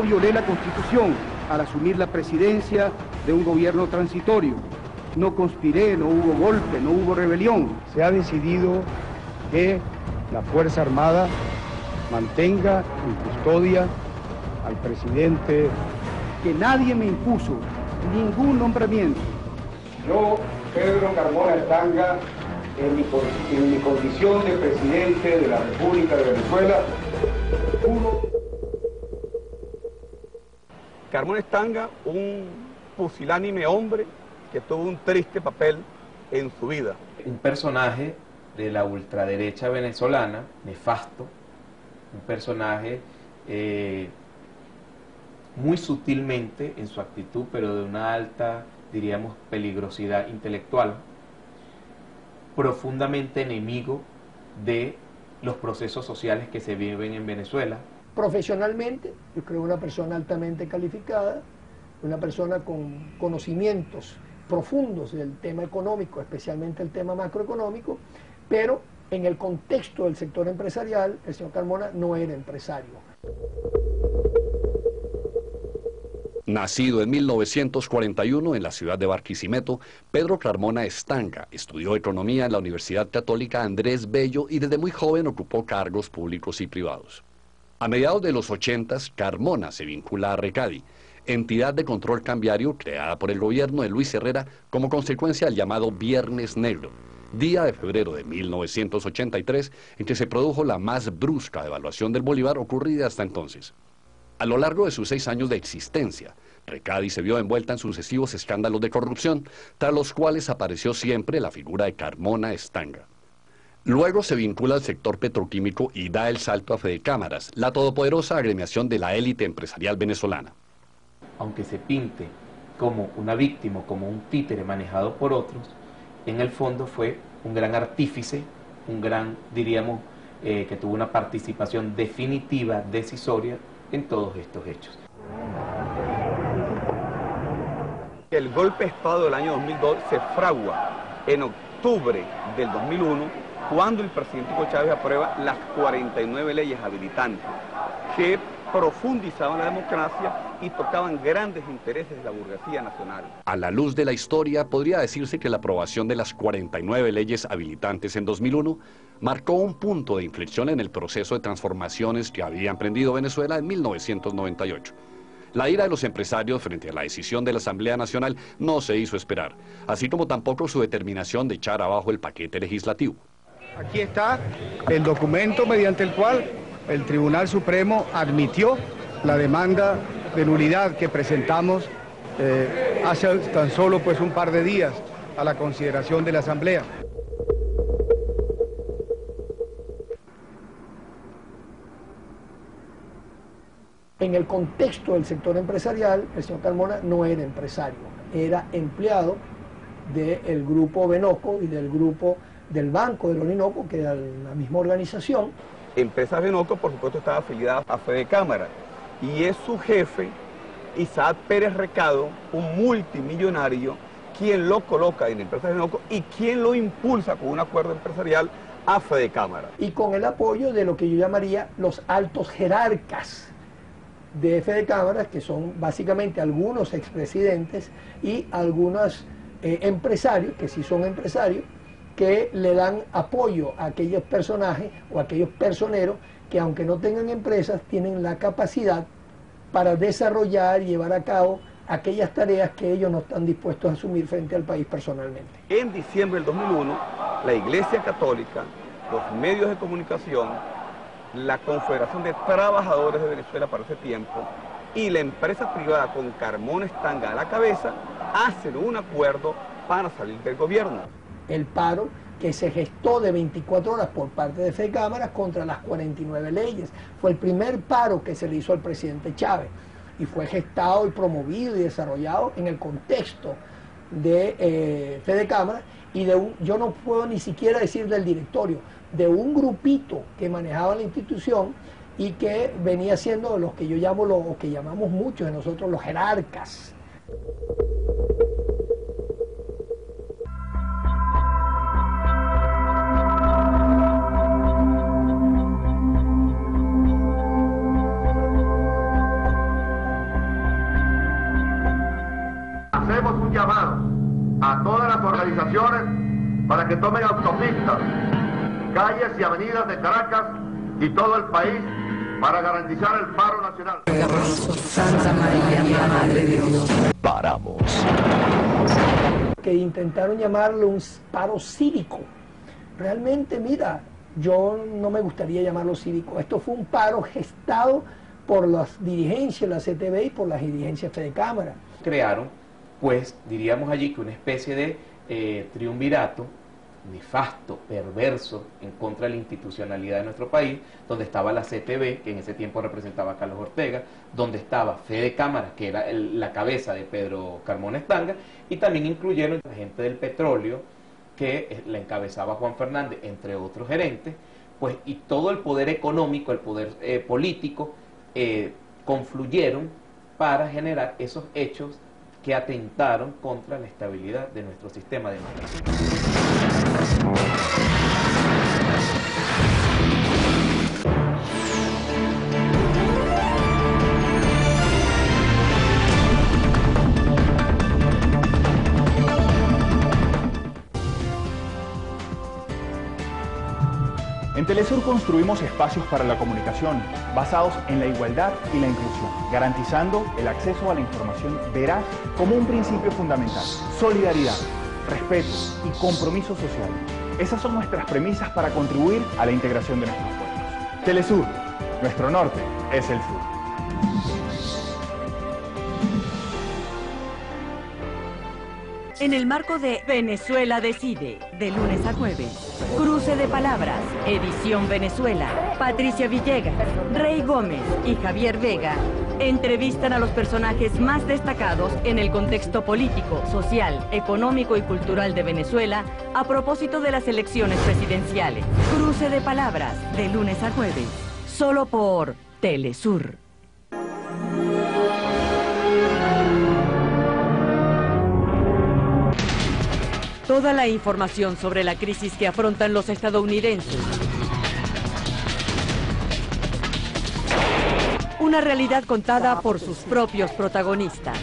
violé la Constitución al asumir la presidencia de un gobierno transitorio. No conspiré, no hubo golpe, no hubo rebelión. Se ha decidido que la Fuerza Armada mantenga en custodia al presidente, que nadie me impuso ningún nombramiento. Yo, Pedro Carmona Estanga, en mi condición de presidente de la República de Venezuela, juro. Carmona Estanga, un pusilánime hombre que tuvo un triste papel en su vida. Un personaje de la ultraderecha venezolana, nefasto, un personaje muy sutilmente en su actitud, pero de una alta, diríamos, peligrosidad intelectual, profundamente enemigo de los procesos sociales que se viven en Venezuela. Profesionalmente, yo creo una persona altamente calificada, una persona con conocimientos profundos del tema económico, especialmente el tema macroeconómico, pero en el contexto del sector empresarial, el señor Carmona no era empresario. Nacido en 1941 en la ciudad de Barquisimeto, Pedro Carmona Estanga estudió economía en la Universidad Católica Andrés Bello y desde muy joven ocupó cargos públicos y privados. A mediados de los 80, Carmona se vincula a Recadi, entidad de control cambiario creada por el gobierno de Luis Herrera como consecuencia del llamado Viernes Negro, día de febrero de 1983 en que se produjo la más brusca devaluación del bolívar ocurrida hasta entonces. A lo largo de sus 6 años de existencia, Recadi se vio envuelta en sucesivos escándalos de corrupción, tras los cuales apareció siempre la figura de Carmona Estanga. Luego se vincula al sector petroquímico y da el salto a Fedecámaras, la todopoderosa agremiación de la élite empresarial venezolana. Aunque se pinte como una víctima, como un títere manejado por otros, en el fondo fue un gran artífice, un gran, diríamos, que tuvo una participación definitiva, decisoria, en todos estos hechos. El golpe de Estado del año 2002 se fragua en octubre del 2001, cuando el presidente Hugo Chávez aprueba las 49 leyes habilitantes que profundizaban la democracia y tocaban grandes intereses de la burguesía nacional. A la luz de la historia, podría decirse que la aprobación de las 49 leyes habilitantes en 2001 marcó un punto de inflexión en el proceso de transformaciones que había emprendido Venezuela en 1998. La ira de los empresarios frente a la decisión de la Asamblea Nacional no se hizo esperar, así como tampoco su determinación de echar abajo el paquete legislativo. Aquí está el documento mediante el cual el Tribunal Supremo admitió la demanda de nulidad que presentamos hace tan solo un par de días a la consideración de la Asamblea. En el contexto del sector empresarial, el señor Carmona no era empresario, era empleado del grupo Benoco y del grupo del Banco del Orinoco, que era la misma organización. Empresas Benoco, por supuesto, estaba afiliada a Fedecámara, y es su jefe, Isaac Pérez Recado, un multimillonario, quien lo coloca en Empresas Benoco y quien lo impulsa con un acuerdo empresarial a Fedecámara. Y con el apoyo de lo que yo llamaría los altos jerarcas de Fedecámara, que son básicamente algunos expresidentes y algunos empresarios, que sí son empresarios, que le dan apoyo a aquellos personajes o a aquellos personeros que, aunque no tengan empresas, tienen la capacidad para desarrollar y llevar a cabo aquellas tareas que ellos no están dispuestos a asumir frente al país personalmente. En diciembre del 2001, la Iglesia Católica, los medios de comunicación, la Confederación de Trabajadores de Venezuela para ese tiempo y la empresa privada con Carmona Estanga a la cabeza hacen un acuerdo para salir del gobierno. El paro que se gestó de 24 horas por parte de Fedecámara contra las 49 leyes. Fue el primer paro que se le hizo al presidente Chávez y fue gestado y promovido y desarrollado en el contexto de Fedecámara y yo no puedo ni siquiera decir del directorio, de un grupito que manejaba la institución y que venía siendo los que yo llamo, o que llamamos muchos de nosotros los jerarcas. organizaciones para que tomen autopistas, calles y avenidas de Caracas y todo el país para garantizar el paro nacional. Santa María, Madre de Dios. Paramos. Que intentaron llamarlo un paro cívico. Realmente, mira, yo no me gustaría llamarlo cívico. Esto fue un paro gestado por las dirigencias, la CTV y por las dirigencias de Cámara. Crearon, pues, diríamos allí que una especie de triunvirato nefasto, perverso, en contra de la institucionalidad de nuestro país, donde estaba la CTV, que en ese tiempo representaba a Carlos Ortega, donde estaba Fede Cámaras, que era la cabeza de Pedro Carmona Estanga, y también incluyeron la gente del petróleo, que la encabezaba Juan Fernández, entre otros gerentes, pues, y todo el poder económico, el poder político, confluyeron para generar esos hechos que atentaron contra la estabilidad de nuestro sistema democrático. En Telesur construimos espacios para la comunicación basados en la igualdad y la inclusión, garantizando el acceso a la información veraz como un principio fundamental. Solidaridad, respeto y compromiso social. Esas son nuestras premisas para contribuir a la integración de nuestros pueblos. Telesur, nuestro norte es el sur. En el marco de Venezuela Decide, de lunes a jueves, Cruce de Palabras, Edición Venezuela, Patricia Villegas, Rey Gómez y Javier Vega entrevistan a los personajes más destacados en el contexto político, social, económico y cultural de Venezuela a propósito de las elecciones presidenciales. Cruce de Palabras, de lunes a jueves, solo por Telesur. Toda la información sobre la crisis que afrontan los estadounidenses. Una realidad contada por sus propios protagonistas.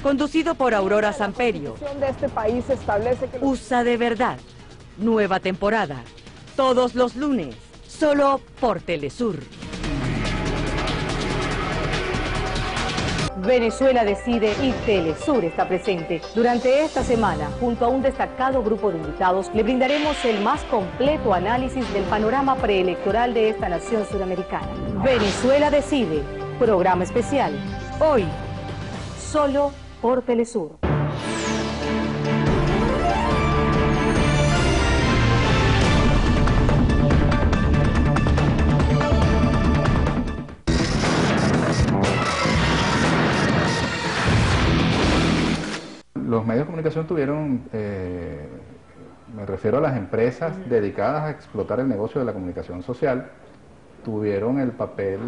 Conducido por Aurora Samperio. USA de Verdad. Nueva temporada. Todos los lunes. Solo por Telesur. Venezuela Decide y Telesur está presente. Durante esta semana, junto a un destacado grupo de invitados, le brindaremos el más completo análisis del panorama preelectoral de esta nación suramericana. Venezuela Decide, programa especial. Hoy, solo por Telesur. Los medios de comunicación tuvieron, me refiero a las empresas dedicadas a explotar el negocio de la comunicación social, tuvieron el papel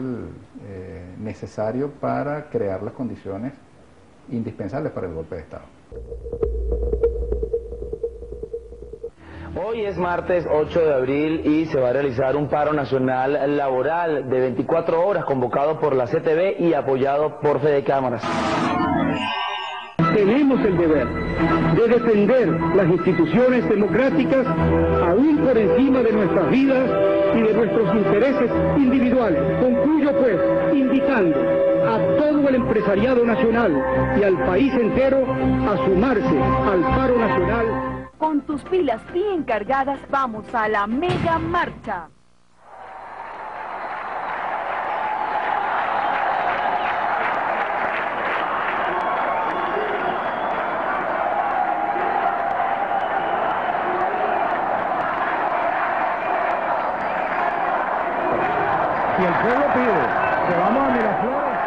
necesario para crear las condiciones indispensables para el golpe de Estado. Hoy es martes 8 de abril y se va a realizar un paro nacional laboral de 24 horas convocado por la CTV y apoyado por Fede Cámaras. Tenemos el deber de defender las instituciones democráticas aún por encima de nuestras vidas y de nuestros intereses individuales. Concluyo pues invitando a todo el empresariado nacional y al país entero a sumarse al paro nacional. Con tus pilas bien cargadas vamos a la mega marcha. Si el pueblo pide que vamos a Miraflores,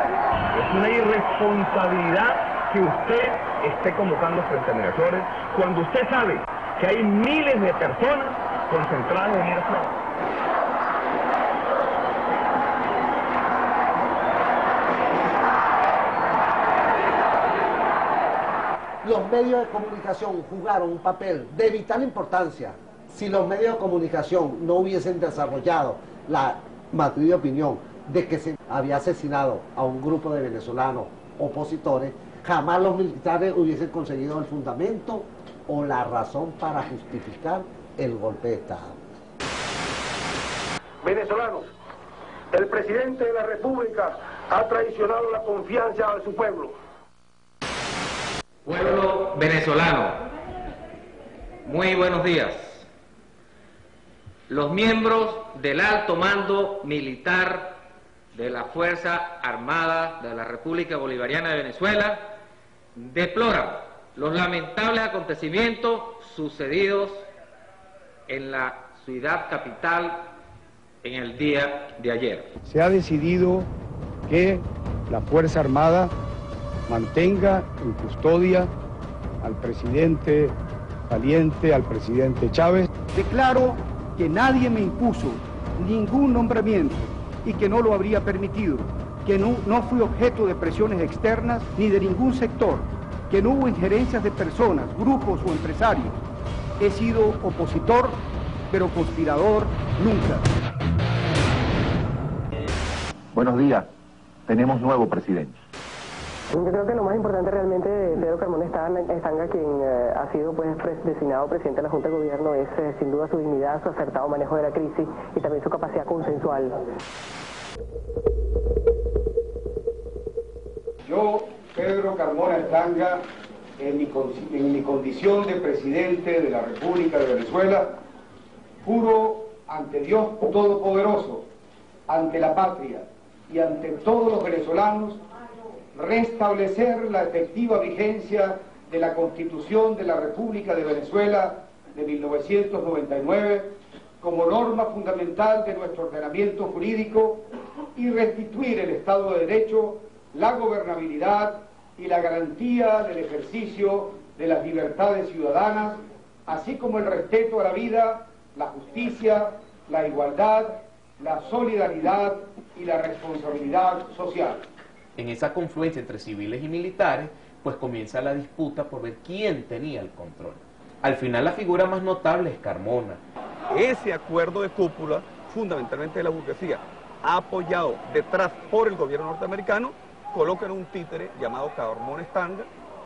Es una irresponsabilidad que usted esté convocando frente a Miraflores cuando usted sabe que hay miles de personas concentradas en Miraflores. Los medios de comunicación jugaron un papel de vital importancia. Si los medios de comunicación no hubiesen desarrollado la matriz de opinión de que se había asesinado a un grupo de venezolanos opositores, jamás los militares hubiesen conseguido el fundamento o la razón para justificar el golpe de Estado. Venezolanos, el presidente de la República ha traicionado la confianza de su pueblo. Pueblo venezolano, muy buenos días. Los miembros del alto mando militar de la Fuerza Armada de la República Bolivariana de Venezuela deploran los lamentables acontecimientos sucedidos en la ciudad capital en el día de ayer. Se ha decidido que la Fuerza Armada mantenga en custodia al presidente saliente, al presidente Chávez. Declaro que nadie me impuso ningún nombramiento y que no lo habría permitido, que no fui objeto de presiones externas ni de ningún sector, que no hubo injerencias de personas, grupos o empresarios. He sido opositor, pero conspirador nunca. Buenos días, tenemos nuevo presidente. Yo creo que lo más importante realmente de Pedro Carmona Estanga, quien ha sido designado presidente de la Junta de Gobierno, es sin duda su dignidad, su acertado manejo de la crisis y también su capacidad consensual. Yo, Pedro Carmona Estanga, en mi condición de presidente de la República de Venezuela, juro ante Dios Todopoderoso, ante la patria y ante todos los venezolanos, restablecer la efectiva vigencia de la Constitución de la República de Venezuela de 1999 como norma fundamental de nuestro ordenamiento jurídico y restituir el Estado de Derecho, la gobernabilidad y la garantía del ejercicio de las libertades ciudadanas, así como el respeto a la vida, la justicia, la igualdad, la solidaridad y la responsabilidad social. En esa confluencia entre civiles y militares, pues comienza la disputa por ver quién tenía el control. Al final la figura más notable es Carmona. Ese acuerdo de cúpula, fundamentalmente de la burguesía, apoyado detrás por el gobierno norteamericano, colocan un títere llamado Carmona Estanga,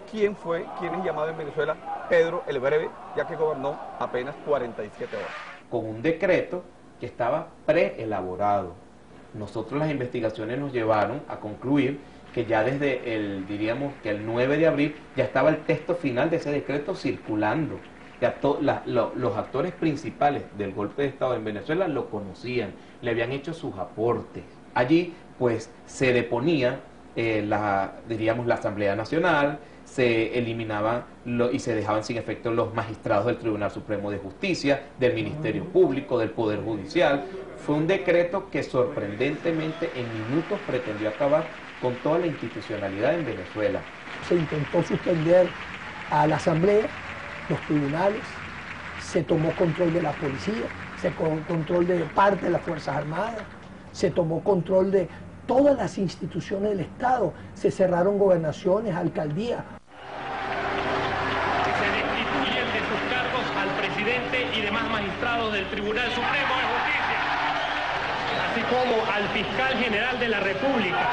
quien es llamado en Venezuela Pedro el Breve, ya que gobernó apenas 47 horas. Con un decreto que estaba preelaborado. Nosotros las investigaciones nos llevaron a concluir que ya desde el 9 de abril ya estaba el texto final de ese decreto circulando. Ya los actores principales del golpe de Estado en Venezuela lo conocían, le habían hecho sus aportes. Allí pues se deponía la Asamblea Nacional, se eliminaban y se dejaban sin efecto los magistrados del Tribunal Supremo de Justicia, del Ministerio Público, del Poder Judicial. Fue un decreto que sorprendentemente en minutos pretendió acabar con toda la institucionalidad en Venezuela. Se intentó suspender a la Asamblea, los tribunales, se tomó control de la policía, se tomó control de parte de las Fuerzas Armadas, se tomó control de todas las instituciones del Estado, se cerraron gobernaciones, alcaldías. Se destituyen de sus cargos al presidente y demás magistrados del Tribunal Supremo de Justicia, así como al fiscal general de la República,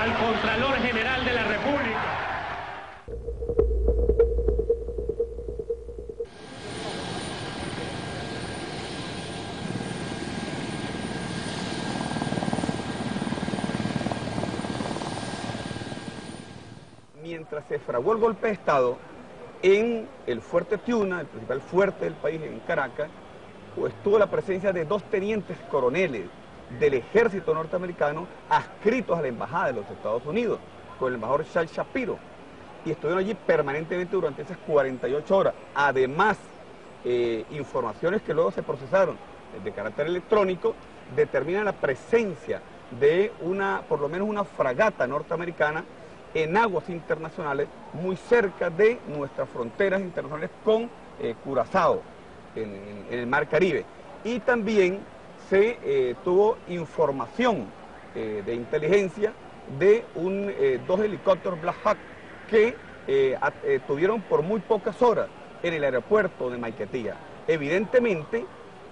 al Contralor General de la República. Mientras se fraguó el golpe de Estado, en el fuerte Tiuna, el principal fuerte del país, en Caracas, pues tuvo la presencia de 2 tenientes coroneles del ejército norteamericano adscritos a la embajada de los Estados Unidos, con el embajador Charles Shapiro, y estuvieron allí permanentemente durante esas 48 horas. Además, informaciones que luego se procesaron de carácter electrónico determinan la presencia de por lo menos una fragata norteamericana en aguas internacionales muy cerca de nuestras fronteras internacionales con Curazao, en el Mar Caribe. Y también se tuvo información de inteligencia de 2 helicópteros Black Hawk que tuvieron por muy pocas horas en el aeropuerto de Maiquetía. Evidentemente,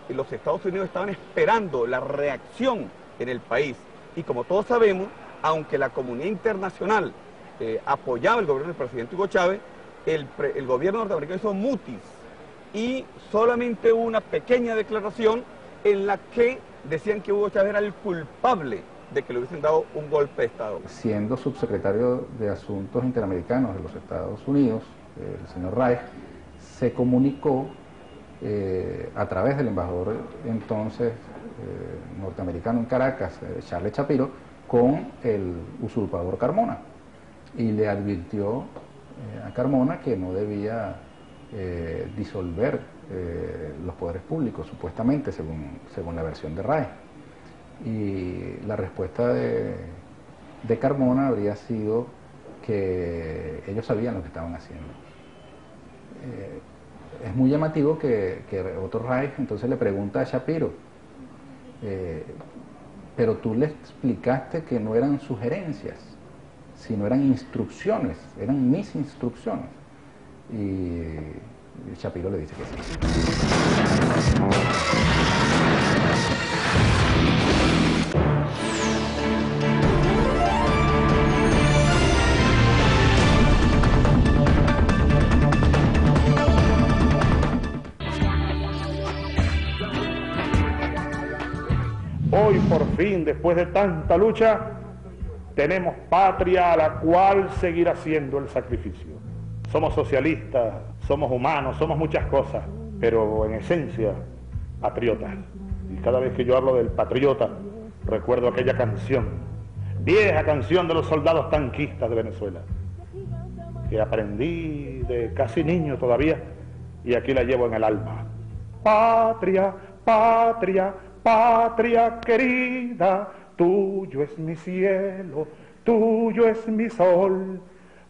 los Estados Unidos estaban esperando la reacción en el país. Y como todos sabemos, aunque la comunidad internacional apoyaba el gobierno del presidente Hugo Chávez, el gobierno norteamericano hizo mutis y solamente hubo una pequeña declaración en la que decían que Hugo Chávez era el culpable de que le hubiesen dado un golpe de Estado. Siendo subsecretario de Asuntos Interamericanos de los Estados Unidos, el señor Reich se comunicó a través del embajador entonces norteamericano en Caracas, Charles Shapiro, con el usurpador Carmona, y le advirtió a Carmona que no debía disolver los poderes públicos, supuestamente, según la versión de Reich. Y la respuesta de Carmona habría sido que ellos sabían lo que estaban haciendo. Es muy llamativo que Otto Reich entonces le pregunta a Shapiro, pero tú le explicaste que no eran sugerencias, sino eran instrucciones, eran mis instrucciones. Y Shapiro le dice que sí. Hoy por fin, después de tanta lucha, tenemos patria a la cual seguir haciendo el sacrificio. Somos socialistas, somos humanos, somos muchas cosas, pero en esencia, patriotas. Y cada vez que yo hablo del patriota, recuerdo aquella canción, vieja canción de los soldados tanquistas de Venezuela, que aprendí de casi niño todavía, y aquí la llevo en el alma. Patria, patria, patria querida, tuyo es mi cielo, tuyo es mi sol.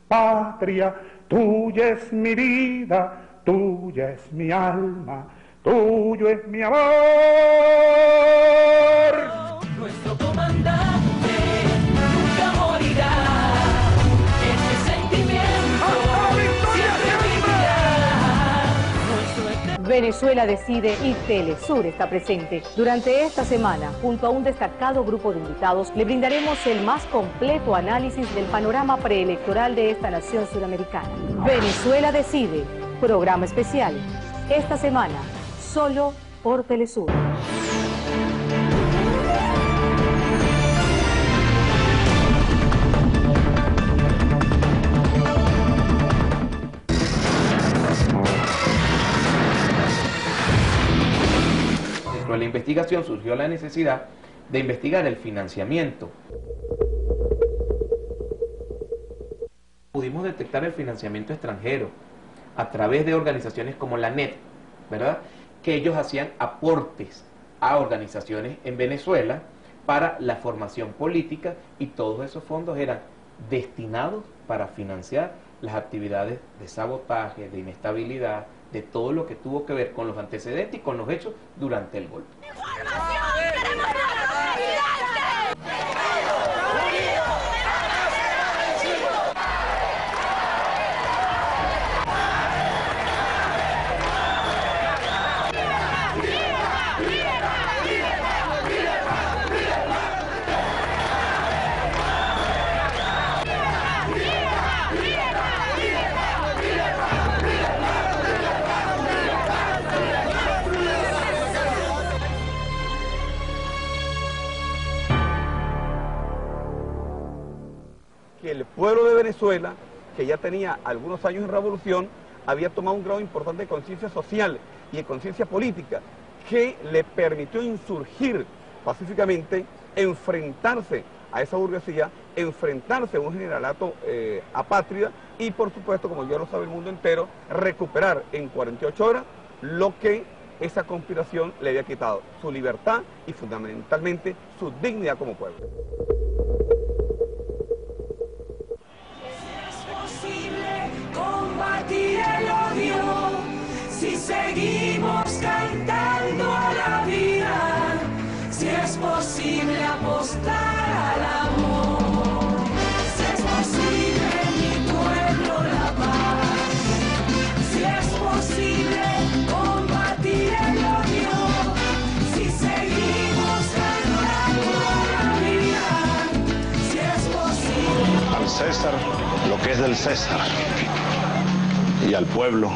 Patria, tuya es mi vida, tuya es mi alma, tuyo es mi amor. Nuestro comandante nunca morirá. Este sentimiento siempre vivirá. Venezuela Decide y Telesur está presente. Durante esta semana, junto a un destacado grupo de invitados, le brindaremos el más completo análisis del panorama preelectoral de esta nación suramericana. Venezuela Decide, programa especial. Esta semana, solo por Telesur. Dentro de la investigación surgió la necesidad de investigar el financiamiento. Pudimos detectar el financiamiento extranjero a través de organizaciones como la NET, ¿verdad? Que ellos hacían aportes a organizaciones en Venezuela para la formación política, y todos esos fondos eran destinados para financiar las actividades de sabotaje, de inestabilidad, de todo lo que tuvo que ver con los antecedentes y con los hechos durante el golpe. Que el pueblo de Venezuela, que ya tenía algunos años en revolución, había tomado un grado importante de conciencia social y de conciencia política, que le permitió insurgir pacíficamente, enfrentarse a esa burguesía, enfrentarse a un generalato apátrida y, por supuesto, como ya lo sabe el mundo entero, recuperar en 48 horas lo que esa conspiración le había quitado: su libertad y, fundamentalmente, su dignidad como pueblo. Combatir el odio si seguimos cantando a la vida, si es posible apostar al amor, si es posible mi pueblo la paz, si es posible combatir el odio si seguimos cantando a la vida, si es posible. Al César lo que es del César, y al pueblo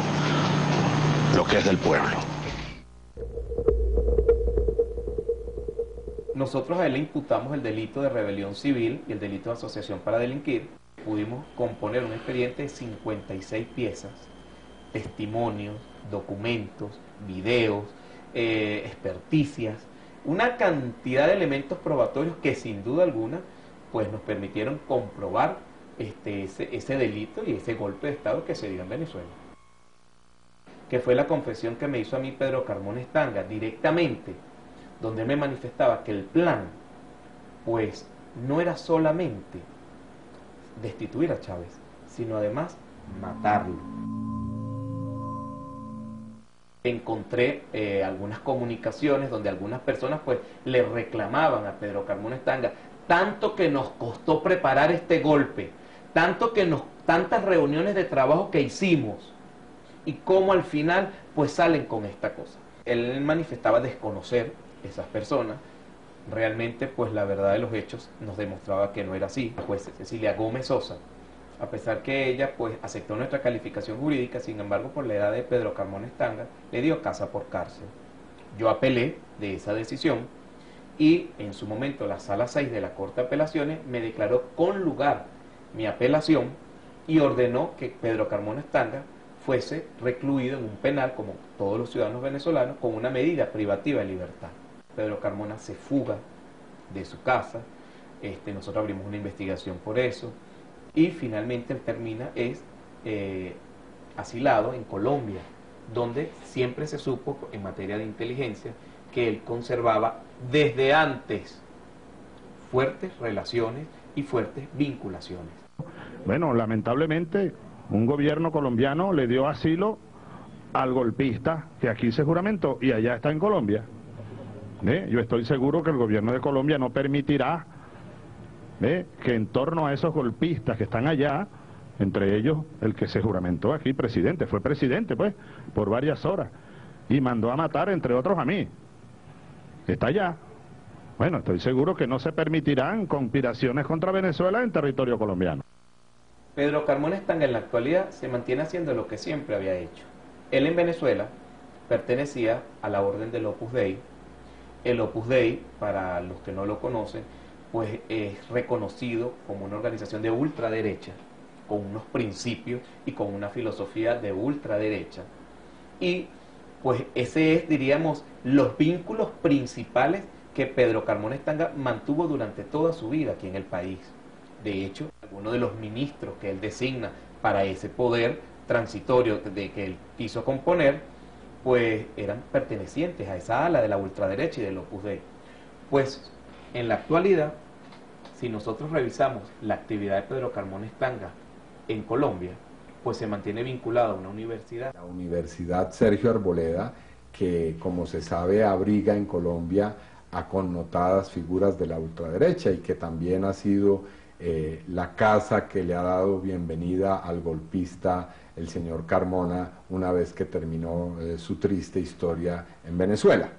lo que es del pueblo. Nosotros a él le imputamos el delito de rebelión civil y el delito de asociación para delinquir. Pudimos componer un expediente de 56 piezas, testimonios, documentos, videos, experticias, una cantidad de elementos probatorios que sin duda alguna pues nos permitieron comprobar ese delito y ese golpe de Estado que se dio en Venezuela. Que fue la confesión que me hizo a mí Pedro Carmona Estanga directamente, donde me manifestaba que el plan pues no era solamente destituir a Chávez, sino además matarlo. Encontré algunas comunicaciones donde algunas personas pues le reclamaban a Pedro Carmona Estanga tanto que nos costó preparar este golpe, tantas reuniones de trabajo que hicimos y cómo al final pues salen con esta cosa. Él manifestaba desconocer esas personas. Realmente pues la verdad de los hechos nos demostraba que no era así. Pues Cecilia Gómez Sosa, a pesar que ella pues aceptó nuestra calificación jurídica, sin embargo por la edad de Pedro Carmona Estanga le dio casa por cárcel. Yo apelé de esa decisión y en su momento la Sala 6 de la Corte de Apelaciones me declaró con lugar mi apelación y ordenó que Pedro Carmona Estanga fuese recluido en un penal como todos los ciudadanos venezolanos con una medida privativa de libertad. Pedro Carmona se fuga de su casa, nosotros abrimos una investigación por eso y finalmente él termina asilado en Colombia, donde siempre se supo en materia de inteligencia que él conservaba desde antes fuertes relaciones y fuertes vinculaciones. Bueno, lamentablemente un gobierno colombiano le dio asilo al golpista que aquí se juramentó y allá está en Colombia. Yo estoy seguro que el gobierno de Colombia no permitirá que en torno a esos golpistas que están allá, entre ellos el que se juramentó aquí presidente, fue presidente pues por varias horas y mandó a matar entre otros a mí, está allá. Bueno, estoy seguro que no se permitirán conspiraciones contra Venezuela en territorio colombiano. Pedro Carmona Estanga en la actualidad se mantiene haciendo lo que siempre había hecho. Él en Venezuela pertenecía a la orden del Opus Dei. El Opus Dei, para los que no lo conocen, pues es reconocido como una organización de ultraderecha, con unos principios y con una filosofía de ultraderecha. Y pues ese es, diríamos, los vínculos principales que Pedro Carmona Estanga mantuvo durante toda su vida aquí en el país. De hecho, algunos de los ministros que él designa para ese poder transitorio que él quiso componer, pues eran pertenecientes a esa ala de la ultraderecha y del Opus Dei. Pues en la actualidad, si nosotros revisamos la actividad de Pedro Carmona Estanga en Colombia, pues se mantiene vinculado a una universidad. La Universidad Sergio Arboleda, que como se sabe abriga en Colombia a connotadas figuras de la ultraderecha y que también ha sido la casa que le ha dado bienvenida al golpista el señor Carmona una vez que terminó su triste historia en Venezuela.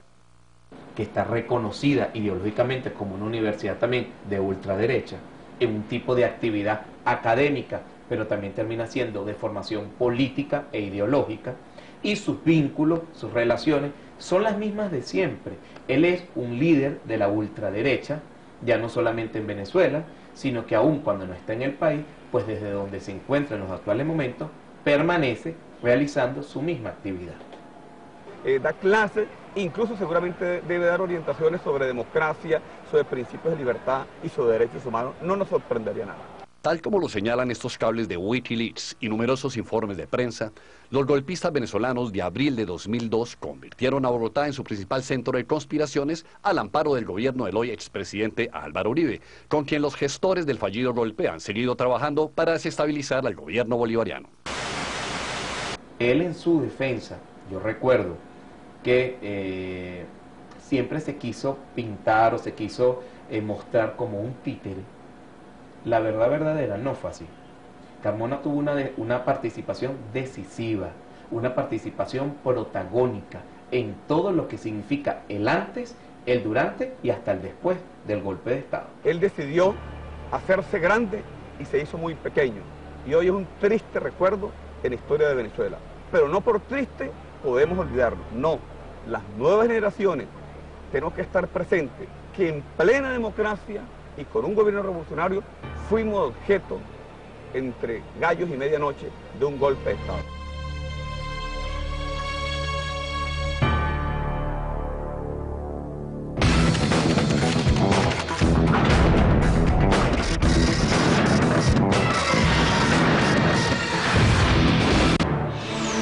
Que está reconocida ideológicamente como una universidad también de ultraderecha, en un tipo de actividad académica, pero también termina siendo de formación política e ideológica, y sus vínculos, sus relaciones, son las mismas de siempre. Él es un líder de la ultraderecha, ya no solamente en Venezuela, sino que aún cuando no está en el país, pues desde donde se encuentra en los actuales momentos, permanece realizando su misma actividad. Da clases, incluso seguramente debe dar orientaciones sobre democracia, sobre principios de libertad y sobre derechos humanos. No nos sorprendería nada. Tal como lo señalan estos cables de Wikileaks y numerosos informes de prensa, los golpistas venezolanos de abril de 2002 convirtieron a Bogotá en su principal centro de conspiraciones al amparo del gobierno del hoy expresidente Álvaro Uribe, con quien los gestores del fallido golpe han seguido trabajando para desestabilizar al gobierno bolivariano. Él en su defensa, yo recuerdo que siempre se quiso pintar o se quiso mostrar como un títere. La verdad verdadera no fue así. Carmona tuvo una participación decisiva, una participación protagónica en todo lo que significa el antes, el durante y hasta el después del golpe de Estado. Él decidió hacerse grande y se hizo muy pequeño. Y hoy es un triste recuerdo en la historia de Venezuela. Pero no por triste podemos olvidarlo, no. Las nuevas generaciones tenemos que estar presentes, que en plena democracia y con un gobierno revolucionario fuimos objeto entre gallos y medianoche de un golpe de Estado.